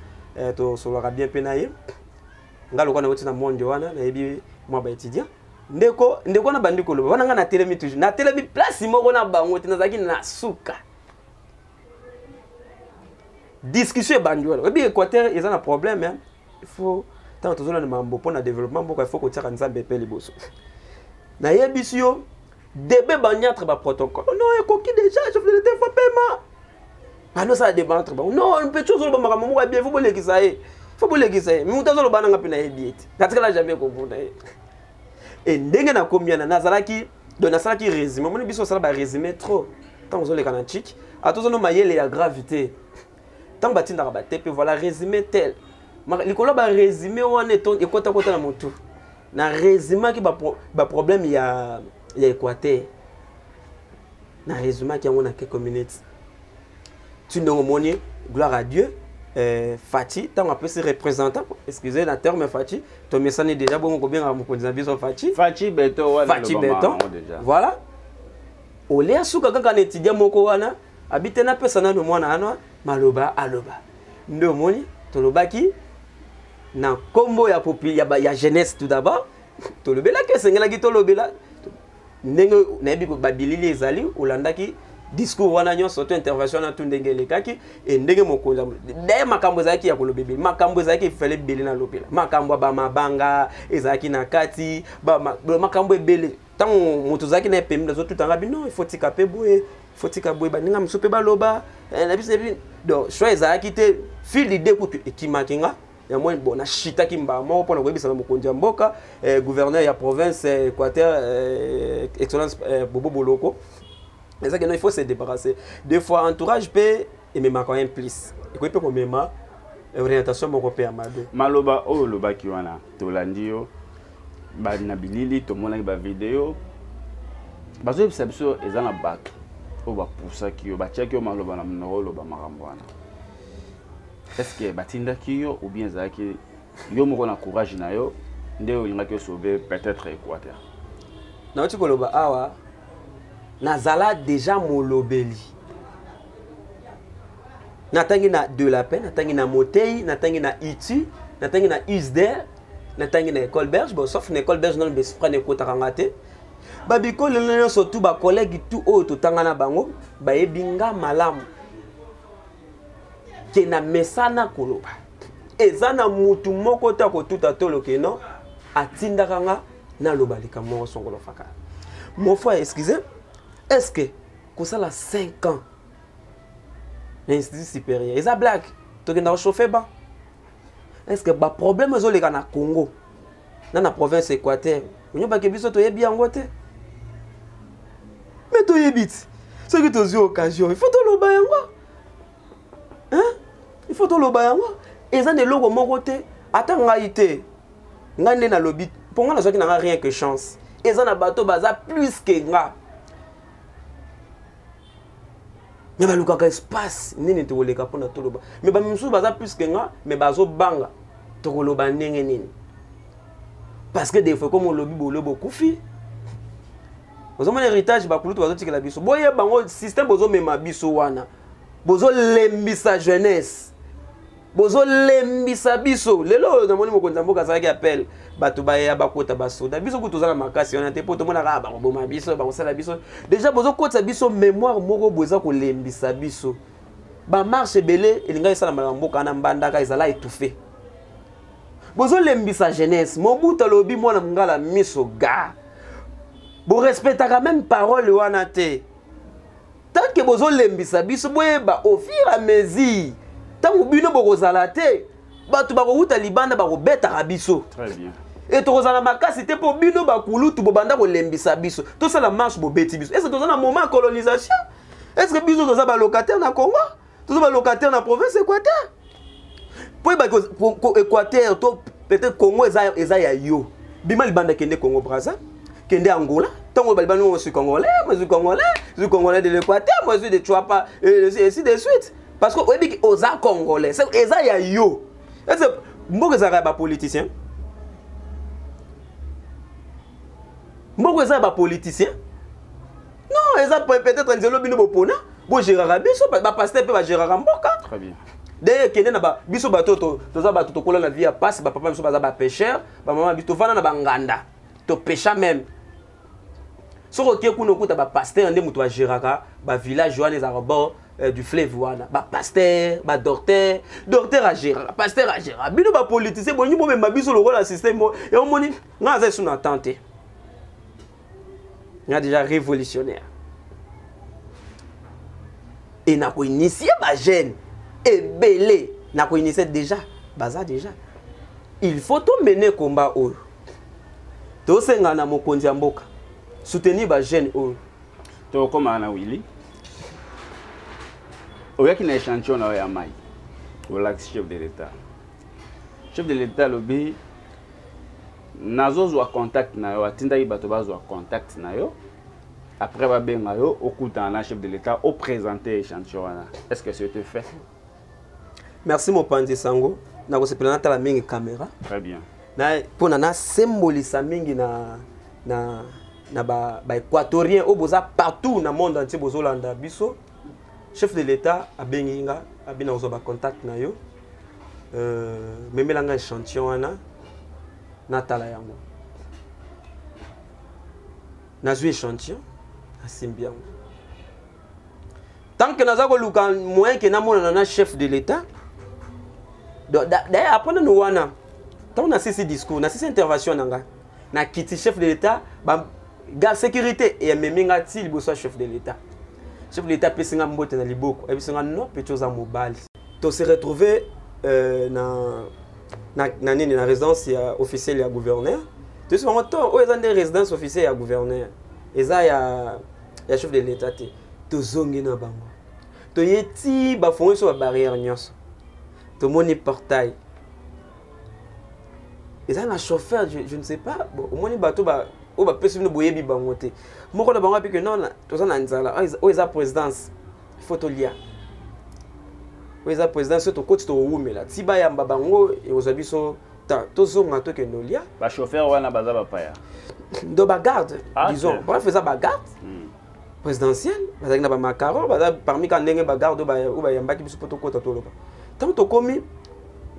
to solora bien penaye. Ngalo kwa na wote na monde wana na dit moi ba étudiant. Ndeko na bandiko lo wana nga na telemi toujours. Na telemi place moko na bango te na zaki na suka. Discussion banduela. Et bien Équateur, ils ont un problème hein. Il faut tant que le mambo pour le développement il faut que tu aies un peu les boss. Na yebisio débé banyatre ba protocole. Non, écoki déjà, je voulais te faire paiement. Ah non ça débattre ba. Non, une petite chose le ba maman bien faut boler qui ça est. Faut boler qui ça est. Mais mutazo le bana ngapi na yediete. Katika jamais comprendre. Et ndenge na combien na zalaki de na salaki résumé. Mon biso ça ba résumé trop. Tant que les canatiques, à tous nos mayele la gravité. Tant que tu as voilà résumé tel. Les collabs résumé on est et côté na moto. Na résumé qui ba problème il y a Équateur. Na résumé qui on a quelques minutes. Tu nous monier gloire à Dieu. Fati tant après se représentant excusez la terme Fati ton message déjà bon combien à mon biso Fati Beton voilà au lea suka kaka na étudiant moko wana habite na pesa na mwana ana maloba aloba ndo moni tolobaki na kombo ya ya jeunesse tout d'abord tolobela ke sengela ki tolobela ndenge na yebi ko babilili ezali olandaki discours wana nyonso to intervention na tundenge lekaki et ndenge mokonza de makambo zaki ya kolobebeli makambo zaki fele beli na lopela makambo ba mabanga ezaki na kati ba makambo ebele tant moto zaki na pembe zo tout en non il faut tika pe boye faut tika boye ba ninga msupe ba loba na biso donc choix ezaki te fil d'idée kutu ekimakinga ya moi bon na chita kimba mo pona koyebisa mokonza mboka gouverneur ya province Équateur excellence Bobo Boloko. Mais ça, il faut se débarrasser. Des fois, entourage peut et même quand même plus. Et puis, comme même orientation européenne. Maloba, oh, loba qui wana, tolandio, ba nabilili, to mona ba vidéo. Bazo ebisabso ezana bac. O ba poussa ki yo, ba tia ki yo maloba na mnoro loba makamwana. Est-ce que batinda ki yo ou bien zaki yo moko na courage na yo, nde o linga ki sauver peut-être Équateur. Na oti ko loba awa nazala déjà molobeli natangi na de la peine natangi na motei natangi na itu natangi na USDR natangi na école belge bon sauf na école belge non be prendre ko takangate ba biko lelo surtout ba collègue tout auto tangana bango ba ebinga malamu ke na mesana koloba ezana mutu moko ta ko tuta tolo ke non atindaka nga na lobalika moko songolo faka mon frère excusez. Est-ce que ça a 5 ans l'institut supérieur ils a blague tu as chauffé bas est-ce que ba problème zo les na Congo dans la province Équateur on ba ke biso to yebi yango te mais to yebit ce que tu as occasion il faut to loba yango hein il faut to loba yango et ça ne logo moko te atanga ité ngande na lobby pour moi na qui n'a rien que chance et ça na bateau baza plus que nga. Mais ba luka espace nini to leka pona to loba mais ba misusu baza plus que nga mais bazo banga to loba ndenge nini parce que des fois comme lobi bolo bokufi bozo mon héritage ba kulutu bazo tikela biso boye bango système bozo mema biso wana bozo lembisa jeunesse bozo lembisa biso lelo na moni mokonza mboka za ki appel bato ba ya bakota basoda biso kutu za na makasi on te poto mona ka ba boma biso ba sala biso déjà bozo kota biso mémoire moko boza ko lembisa biso ba marche belé elinga esala mboka na mbandaka ezala étouffé bozo lembisa jeunesse mobuta lobi mwana ngala miso ga bo respectaka même parole wana te tant que bozo lembisa biso boyeba au fur et à mesure tant bino bokozala te bato bakouta libanda bakobeta biso. Très bien. Et tokozala makasi te po bino bakulutu bobanda kolembisa biso to sala marche bobeti biso. Est-ce que tozana moment de colonisation? Est-ce que biso toza ba locataire na Congo? Toza ba locataire na province Équateur? Pour Équateur to peut-être Congo eza ya yo. Bima libanda kende Congo Brazza, kende Angola. Tango balibano moi je suis congolais, je suis congolais de l'Équateur, moi je suis de Chuapa et ainsi de suite. Parce que oyebi oza congolais, c'est eza ya yo. Est-ce que mboko za ba politicien? Mboko za ba politicien? Non, eza peut-être nzelo bino bopona, bo gérera biso ba pasteur pe ba gérera mboka. Très bien. D'ailleurs kende na ba biso bato toza bato to kola na vie ya passe ba papa biso baza ba pêcheur, ba maman biso vana na banganda. To pêcha même. Soko ke kuno kuta ba pasteur ndé muto ba géraka ba village wana za bord du fleuve wana ba pasteur ba docteur à gérer pasteur à gérer bino ba politicien boni bo memba biso le rôle système et on moni nga za suna tenter nga déjà révolutionnaire et na ko initier ba jeune et belé na ko initier déjà baza déjà il faut to mener combat o to senga na mokonzi ya mboka soutenir ba jeune o to koma na Willy oyaki na échantillon na ya mai relax chef de l'État. Chef de l'État lobi nazo contact na yo atinda bato bazo contact na yo après ba benga yo okuta na chef de l'État au présenter échantillon wana. Est-ce que c'était fait? Merci mon pandi sango na ko sepela na la mingi caméra. Très bien. Na pona na symbolisa mingi na ba équatorien au boza partout na monde entier bozolanda biso. Chef de l'État a benginga a bina ozoba contact na yo memelanga échantillon wana natala yango na zui échantillon asimbi yango tant que naza ko luka moyen que na mona na chef de l'état d'ailleurs après nous wana tant na ceci discours na ceci intervention nanga na kiti chef de l'état ba ga sécurité et meminga ti liboso chef de l'état chef de l'état pesinga mbote na liboko e bisinga non petoza mobali to se retrouver na nini na résidence ya officiel ya gouverneur to se monto o ezande résidence officielle ya gouverneur eza ya chef de l'état te to zongi na bango to yeti ba fongo so ba barrière nyonso to moni portail eza na chauffeur je ne sais pas bon moni bato ba o ba pesi no boyebi bango te moko na bango apike non to za na nzala o eza présidence il faut to lia o eza présidence to koti to wumela ti ba yamba bango e ozabiso to zonga to kendo lia ba chauffeur wana baza ba paya do ba garde disons bref ça ba garde présidentielle bazaki na ba macaron baza parmi ka ndenge ba garde o ba yamba ki biso poto kota to loba tant to komi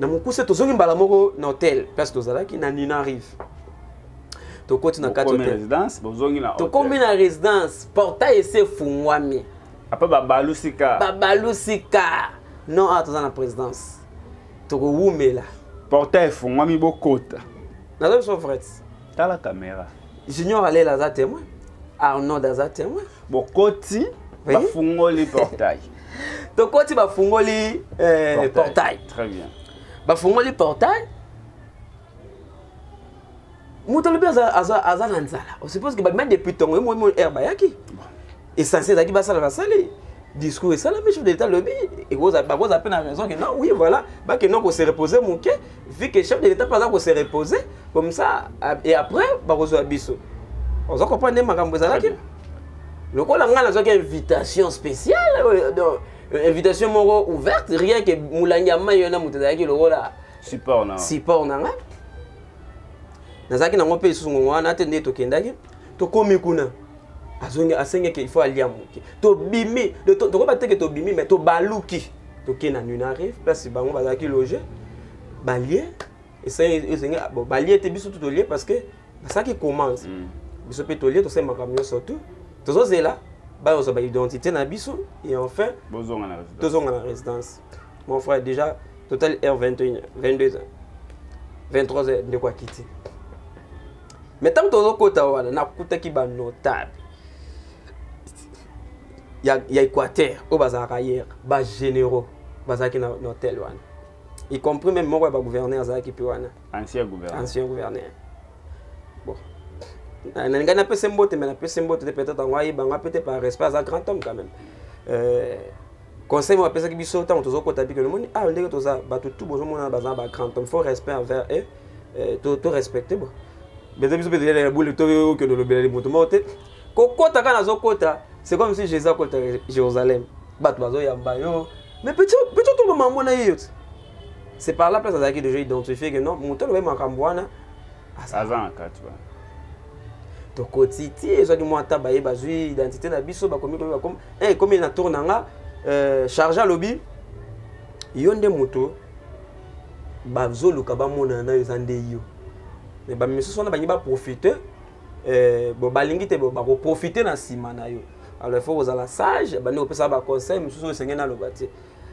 na mukuse to zongi mbala moko na hôtel place to zalaki na Nina Rive to koti na kati hôtel résidence bozongi na hôtel to komi na résidence portail ese fungwami apa babalusika non a to za na présidence to ko wumela portail fungwami bokota na zo so vrai tala caméra junior alela za témoin Arnaud za témoin bokoti bafungoli portail to koti bafungoli portail très bien bafungoli portail mutu lobi aza na nzala on suppose que même depuis tongo yo mo herba yaki essentiel zaki basali discours esala mais chef de l'état lobi et goza peine à raison que non oui voilà ba que non ko se reposer muke vu que chef de l'état pas ko se reposer comme ça et après ba rezo biso on va comprendre makambo ezalaki lokola ngana zoki invitation spéciale invitation moko ouverte rien que mulangi amayo na mutu zaki lokola support nanga nazaki nango pe susungo wana te nde tokendaki tokomi kuna azongi asengeke il faut alia moke to bimi to ko bateke to bimi mais to baluki to kena Nina Rive place bango bazaki loger balie et ça esenga bon balie te biso to lié parce que ça qui commence biso pe to lié to sema camion surtout to zela ba ozo ba identité na biso et enfin bozonga na résidence mon frère déjà total R21 22h 23h de quoi quitter. Mais tant que tu as un ba notable, il y a Équateur, au bazar ailleurs, bas généraux, bazar qui na hôtel wana. Y compris même moi ba gouverneur zaki pi wana. Ancien gouverneur. Bon. Na ngana pe sembote mais na pe sembote peut-être ngwa banga peut-être par respect à grand homme quand même. Conseil moi pesa ki biso tant to zoko tabi que le monde ndenge to za ba tout bozo mona bazar ba grand homme, faut respect envers eux, to respecter bon. Mais biso peut dire boule to que le belé moto mote. Kokota kana zokota, c'est comme si Jésus kota Jérusalem. Bat bazo yamba yo. Mais petit tout maman na yot. C'est par la place à qui déjà identifié que non, mon tel ouais makambwana azan katwa. To kotiti ezo di moi tabaye bazui identité na biso ba comme na tournanga charger lobby yonde moto bazo luka ba mona na yozande yo. Mais ba miso na ba nyiba profiter bo balingi te bo ba profiter na sima na yo. Alors il faut aux ala sage ba ne opesa ba conseil miso senga na lobati.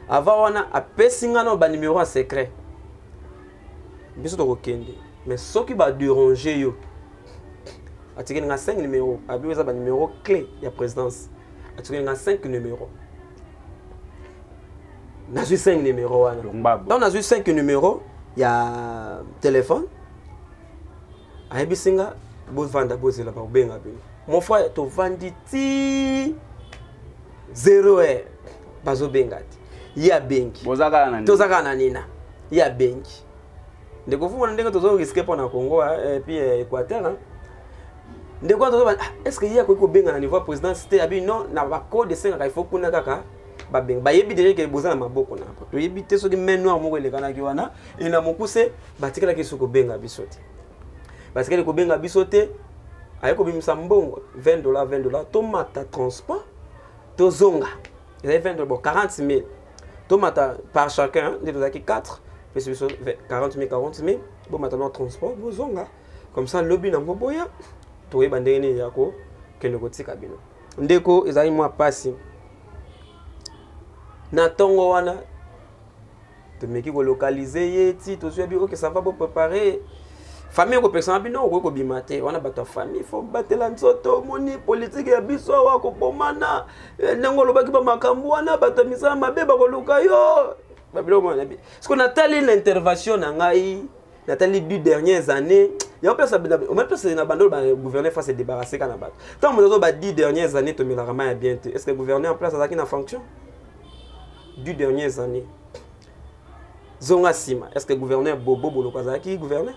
Avant on a pesinga no ba numéro secret. Biso to kende. Mais ce qui va déranger yo. Atiki nga 5 numéros, abi za ba numéro clé ya présidence. Atiki nga 5 numéros. Na 5 numéros wana. Donc na 5 numéros, il y a téléphone. Ayebi singa bo vanda bo zela ba benga bino. Mon frère to vandi ti 0 bazo bengati. Ya benki. Bozaka na nini? Tozaka na nina. Ya benki. Ndeko fu ndenge tozo risquer pour na Congo et puis Équateur. Ndeko tozo est-ce que il y a ko benga na niveau président c'était abi non na ba code 5 il faut kuna kaka ba benga. Ba yebi déjà que bozana maboko na. To yebi te so ki main noir moko elekana ki wana et na mokuse batikala ki so ko benga bisote. Parce que ko benga bisote ayeko bimisa mbongo $20 tomata transport tozonga. Il y a 20 bon 40 000. Tomata par chacun, nous avons 4, 40 000, bon maintenant transport, bozonga. Comme ça, lobby na moboya, toye bandene yako, que le côté kabino. Ndeko, ils ont moi passé. na tongo wana tomeki ko localiser yeti to sobi OK ça va pour préparer famille ko personne bino ko bimate wana bato famille faut batela nzoto moni politique ya biso wa ko bomana nango lobaki ba makambo wana bato misala mabe ba ko luka yo babilo mona bi ce qu'on a tali l'intervention na ngai natali 2 dernières années il y a personne au même personne na bando ba gouverner face débarrasser kana bato tant mo ba 10 dernières années to milarama ya bien est-ce que gouverner en place azaki na fonction 2 dernières années zonga sima est-ce que gouverneur bobo boloko azaki gouverneur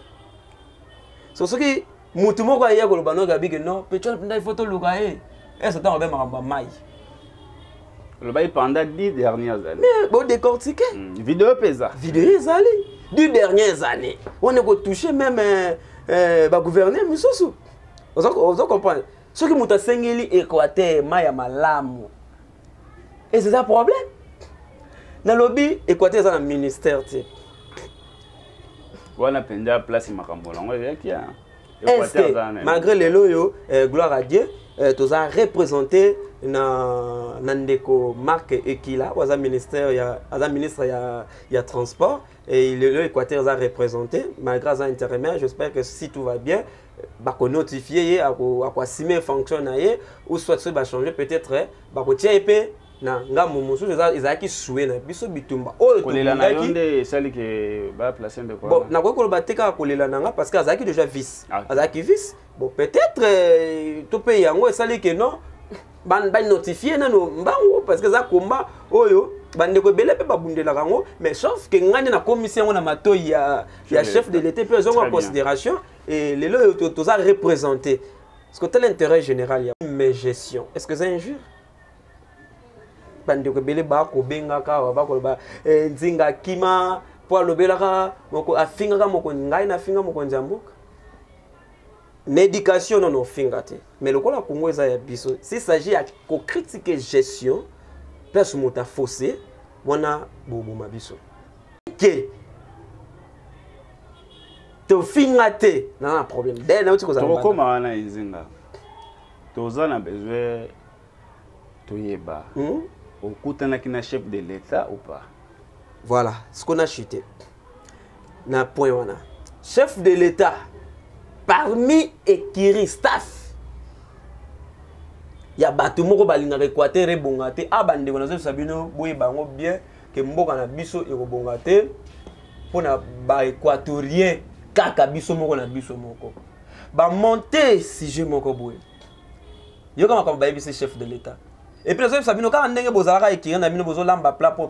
so soki mutu moko aya koloba no gabi que non pétrole pendant photo lukae est-ce que on va maramba mai le bail pendant 10 dernières années mais bon décortiquer vidéo pesa vidéo ezali 2 dernières années on est ko toucher même ba gouverneur mususu vous comprenez soki mutu asengeli Équateur mai ya malamu et c'est ça problème na lobby Équateur za na ministère ti wana penja place makambo lango yaki ya Équateur za na malgré les loyo gloire à Dieu tous a représenté na ndeko Marc Ekila waza ministère ya ministre ya transport et le Équateur za représenté malgré ça intérimaire j'espère que si tout va bien ba ko notifier à ko assumer fonction na ye ou soit ça va changer peut-être ba ko tia épée na ngamu musu ezaki soué na biso bitumba oyo kolela na yonde sali ke ba placer de quoi bon na ko ko bateka kolela nanga parce que azaki déjà vice azaki vice bon peut-être to pe yango sali ke non ban notifier na no mbango parce que za komba oyo bande ko belé pe babundela kango mais sauf que ngani na commission na matoyi ya chef de l'état peut en considération et les loyo to za représenter parce que tel intérêt général ya mais gestion est-ce que c'est injure bande ko belé ba ko benga ka ba ko ba nzinga kima po lobelaka moko afinga ka moko ngai na finga moko njambuka l'éducation non finga te mais le kola Congo eza ya biso s'il s'agit à ko critiquer gestion place mota faussé wana bobo mabiso ke to finga te na problème ben na utiko za to koma wana nzinga toza na besoin toyeba okutanaki na chef de l'État ou pas? Voilà, ce qu'on a chuté. Na point wana. Chef de l'État parmi Ekiri staff. Ya batu moko balinga Équateur ebongate abande wana zo sabino boye bango bien ke mboka na biso ekobongate pona ba équatorien kaka biso moko na biso moko. Ba monter sujet moko boye. Yo kama ba yebisi chef de l'État. Et puis, nous savons quand on bozalaka écrire na bino bozo lamba plat pour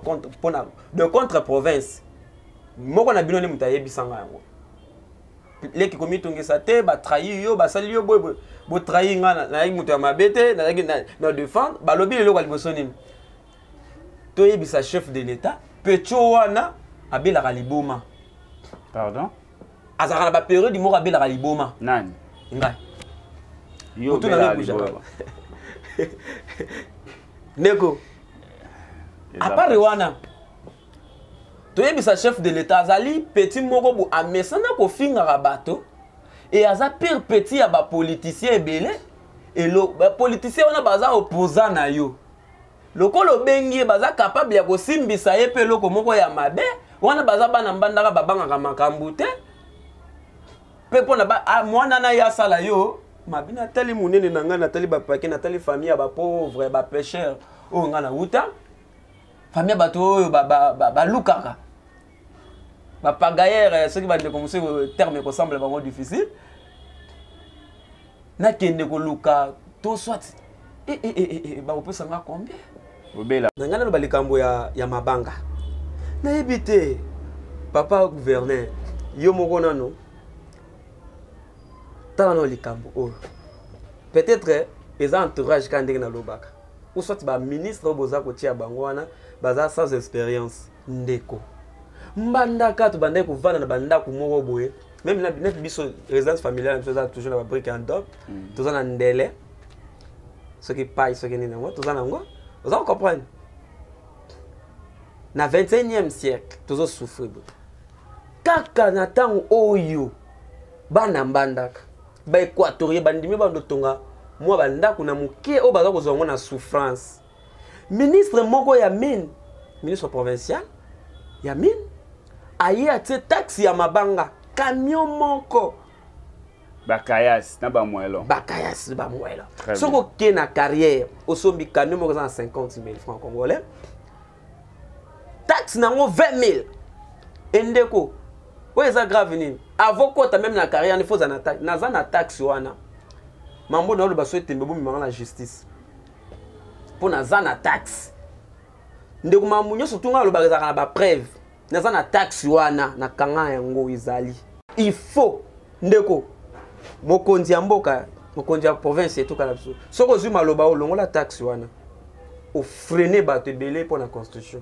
de contre province. Moko na bino ne mutaye bisanga yango. Les qui commis tongesa te ba trahir yo ba sali yo bo trahir nga na mutu ya mabete na défendre ba lobi lelo kwa liboso nini. To yebisa chef de l'État pecho wana abela liboma. Pardon? Azara ba période moko abela liboma. Nani? Ngai. Yo bela liboma. Nego. À part Rwanda, tu es le chef de l'État, Azali petit moko bu amesana ko finga rabato et aza pire petit aba politicien ebele et le politicien wana baza opposant na yo. Lokolo bengi baza capable ya ko simbisa ye pe loko moko ya mabe wana baza bana mbandaka babanga makambu te. Pe pona ba mwana na ya sala yo mabina tali munene na nga na tali bapake na tali famille ba pauvre ba pêcheur o nga na uta famille bato oyo ba lukaka ba pagayer ceux qui va de commencer terme qui semble vraiment difficile na kende ko luka to soit ba opesa nga combien obela na nga na ba likambo ya mabanga na ebité papa gouverneur yo moko nano dans les cambo peut-être les entourages quand na lobaka ou soit ba ministre boza ko tia bango wana baza sans expérience ndeko mbandaka to bandai ko vana na bandako moko boye même na biso résidence familiale na toujours na brique en top tous na ndele ce qui paye ce qui ni nango tous na ngo vous en comprenez na 21e siècle tous souffrir kaka na tango oyo bana mbandaka ba équatorien bandimi bando tonga moi bandako na muke o baza kozonga na souffrance ministre moko ya mine ministre provincial ya mine aye atie taxe ya mabanga camion moko bakayas na bamwelo bakayas bamwelo soko oke na carrière osombi camion moko eza na 50 000 francs congolais taxe nango 20 000 endeko oyo eza grave nini avant kota même na carrière ni faut naza na taxe wana mambo na oloba so etembe bomimanga na justice mpo naza na taxe ndeko mambo nyonso tunga alobaka ezalaka na bapreuve naza na taxe wana na kanga yango ezali il faut ndeko mokonzi ya mboka mokonzi ya province etokala biso soki ozwi maloba olongola taxe wana ofrene bato ebele mpo na constitution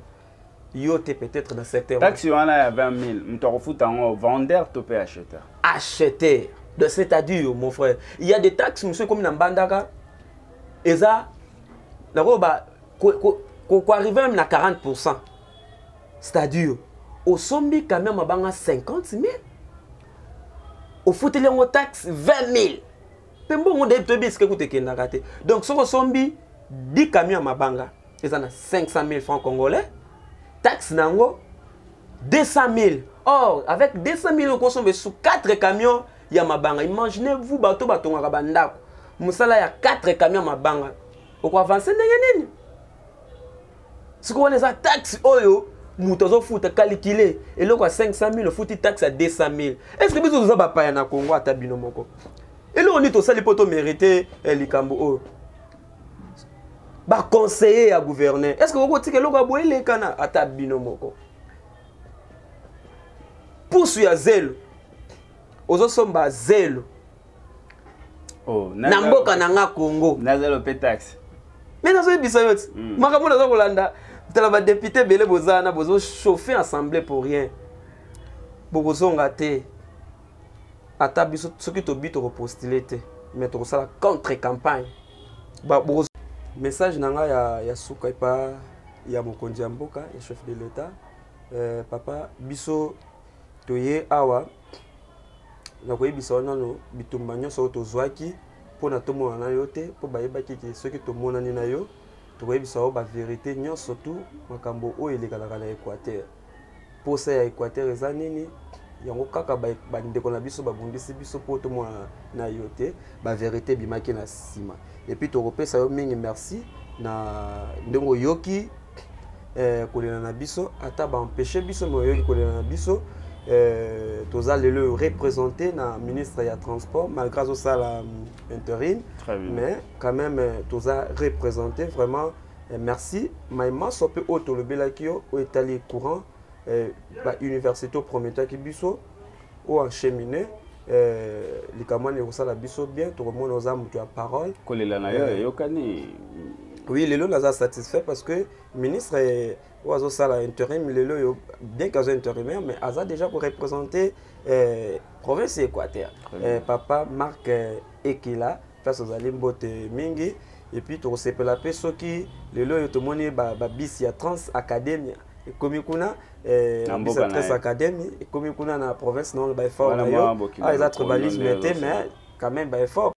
yo te peut-être dans secteur taxe wana ya 20 000 moto akofuta yango vendeur to pe acheteur acheteur de c'est-à-dire mon frère il y a des taxes monsieur comme na mbandaka eza nakoba ko arriver même na 40%. C'est-à-dire au sombi quand même mabanga 50 000 au fouteli yango taxe 20 000 pembo ngo de to biske kute kendaka te donc soko sombi 10 camions mabanga eza na 500 000 francs congolais taxe nango 200 000 or avec 200 000 on consomme sous 4 camions ya mabanga imaginez-vous bato batongaka bandako musala ya 4 camions mabanga oko avancer ndenge nini siko wana eza taxe oyo mutu azofuta calculer eloko ya 500 000 ofuti taxe ya 200 000 est-ce que biso toza bapaya na Congo ata bino moko eloko nini tosali mpo tomérite likambo oyo baconseiller ya gouverneur est-ce que okotika eloko ya boye elekana ata bino moko pusu ya zelo ozosomba zelo na mboka na nga Congo na zelo pe taxe mais nazoyebisa yo ti makambo naza kolanda tala badepute ebele bozana bozochauffe assemblée pour rien bokozonga te ata biso soki tobi tokopostule te mais tokosala contre campagne message na nga ya suka epa ya mokonzi ya mboka ya chef de l'état papa biso toye awa nakoyebisa wana bitumba nyonso oyo tozwaki mpona tomona na yo te mpo bayebaki ke soki tomonani na yo tokoyebisa oyo bavérité nyonso tu makambo oyo elekalaka na équateur posa ya équateur eza nini yango kaka bandeko na biso babundisi biso mpo tomona na yo te bavérité ebimaki na nsima epuis tokopesa yo mingi merci na ndenge oyoki kolela na biso ata baempêche biso me oyoki kolela na biso toza lelo représenté na ministre ya transport malgré azosala intérim mais quand même toza représenté vraiment merci maima so pe oyo tolobelaki yo oyo etali courant bauniversité oprometaki biso oyo enchemine likambo wana ekosala biso bien tokomona oza moto ya parole kolela na yo eyokani oui lelo naza satisfait parce que ministre oyo azosala intérim lelo oyo bien qu'aza intérimaire mais aza déjà koreprésenter province équateur papa Marc Ekila place ozali mbote mingi et puis tokosepela mpe soki lelo oyo tomoni babisi ya Trans Academy ekomi kuna bis ya Trans Academy ekomi kuna na province non baeffort na yo eza tribalisme te mais quand même baeffort